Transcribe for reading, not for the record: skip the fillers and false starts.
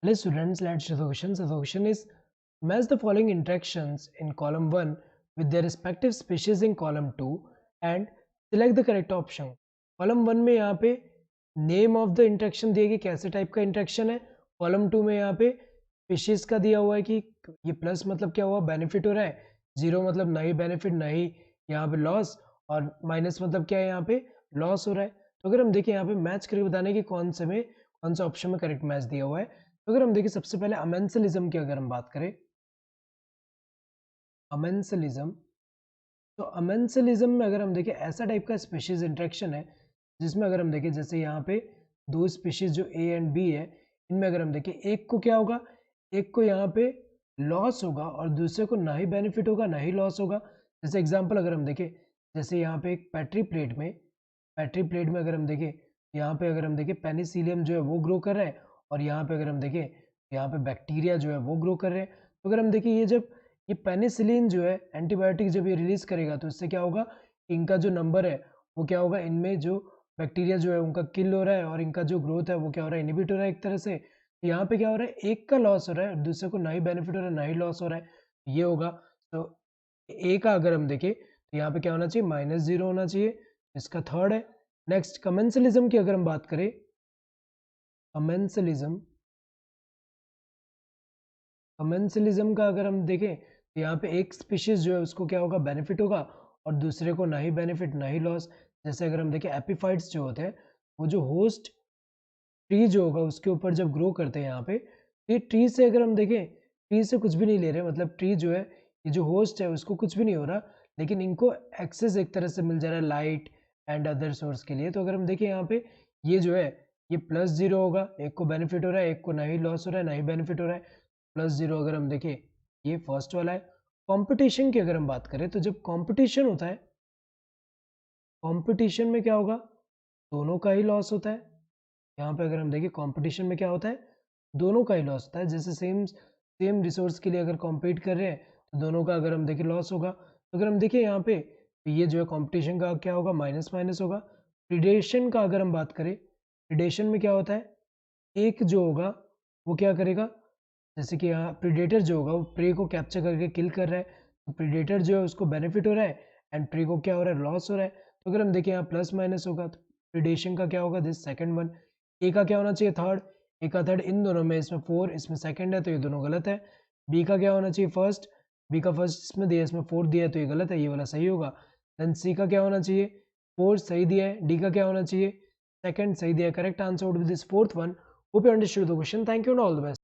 Hello students, let's do the question. So the question is, match the following interactions in column 1 with their respective species in column 2 and select the correct option. Column 1 में यहाँ पे name of the interaction दिया कि कैसे type का interaction है. Column 2 में यहाँ पे स्पीशीज का दिया हुआ है कि ये प्लस मतलब क्या हुआ, बेनिफिट हो रहा है, जीरो मतलब नहीं बेनिफिट नहीं यहाँ पे लॉस, और माइनस मतलब क्या है, यहाँ पे लॉस हो रहा है. तो अगर हम देखें यहाँ पे मैच करके बताने की कौन सा ऑप्शन में करेक्ट मैच दिया हुआ है. तो अगर हम देखें सबसे पहले अमेंसलिज्म की अगर हम बात करें, अमेंसलिज्म, तो अमेंसलिज्म में अगर हम देखें ऐसा टाइप का स्पीशीज इंटरेक्शन है जिसमें अगर हम देखें जैसे यहाँ पे दो स्पीशीज जो ए एंड बी है, इनमें अगर हम देखें एक को क्या होगा, एक को यहाँ पे लॉस होगा और दूसरे को ना ही बेनिफिट होगा ना ही लॉस होगा. जैसे एग्जांपल अगर हम देखें, जैसे यहाँ पे एक पैट्री प्लेट में अगर हम देखें, यहाँ पे अगर हम देखें पेनिसिलियम जो है वो ग्रो कर रहा है और यहाँ पे अगर हम देखें यहाँ पे बैक्टीरिया जो है वो ग्रो कर रहे हैं. तो अगर हम देखें ये जब ये पेनिसिलिन जो है एंटीबायोटिक जब ये रिलीज करेगा तो इससे क्या होगा, इनका जो नंबर है वो क्या होगा, इनमें जो बैक्टीरिया जो है उनका किल हो रहा है और इनका जो ग्रोथ है वो क्या हो रहा है, इनहिबिट हो रहा है एक तरह से. तो यहाँ पे क्या हो रहा है, एक का लॉस हो रहा है, दूसरे को ना ही बेनिफिट हो रहा है ना ही लॉस हो रहा है, ये होगा. तो ए का अगर हम देखें तो यहाँ पे क्या होना चाहिए, -0 होना चाहिए, इसका थर्ड है. नेक्स्ट कमेंसलिज्म की अगर हम बात करें, कमेंसलिज्म कमेंसलिज्म का अगर हम देखें तो यहाँ पे एक स्पीशीज जो है उसको क्या होगा, बेनिफिट होगा और दूसरे को ना ही बेनिफिट ना ही लॉस. जैसे अगर हम देखें एपिफाइट्स जो होते हैं वो जो होस्ट ट्री जो होगा उसके ऊपर जब ग्रो करते हैं यहाँ पे, ये ट्री से अगर हम देखें, ट्री से कुछ भी नहीं ले रहे, मतलब ट्री जो है ये जो होस्ट है उसको कुछ भी नहीं हो रहा, लेकिन इनको एक्सेस एक तरह से मिल जा रहा है लाइट एंड अदर सोर्स के लिए. तो अगर हम देखें यहाँ पे ये जो है ये +0 होगा, एक को बेनिफिट हो रहा है एक को ना ही लॉस हो रहा है ना ही बेनिफिट हो रहा है, +0 अगर हम देखें ये फर्स्ट वाला है. कंपटीशन की अगर हम बात करें तो जब कंपटीशन होता है, कंपटीशन में क्या होगा, दोनों का ही लॉस होता है. यहाँ पे अगर हम देखें कंपटीशन में क्या होता है, दोनों का ही लॉस होता है. जैसे सेम सेम रिसोर्स के लिए अगर कॉम्पीट कर रहे हैं तो दोनों का अगर हम देखें लॉस होगा. तो अगर हम देखें यहाँ पे तो ये जो है कंपटीशन का क्या होगा, माइनस माइनस होगा. प्रीडेशन का अगर हम बात करें, प्रीडेशन में क्या होता है, एक जो होगा वो क्या करेगा, जैसे कि यहाँ प्रीडेटर जो होगा वो प्रे को कैप्चर करके किल कर रहा है, तो प्रीडेटर जो है उसको बेनिफिट हो रहा है एंड प्रे को क्या हो रहा है, लॉस हो रहा है. तो अगर हम देखें यहाँ प्लस माइनस होगा तो प्रीडेशन का क्या होगा, दिस सेकंड वन. ए का क्या होना चाहिए, थर्ड. ए का थर्ड, इन दोनों में इसमें 4 इसमें सेकंड है तो ये दोनों गलत है. बी का क्या होना चाहिए, फर्स्ट. बी का फर्स्ट इसमें दिया, इसमें 4 दिया है तो ये गलत है, ये वाला सही होगा. देन सी का क्या होना चाहिए, 4 सही दिया है. डी का क्या होना चाहिए, सेकंड सही दिया है. Correct answer would be this fourth one. Hope you understood the question. Thank you and all the best.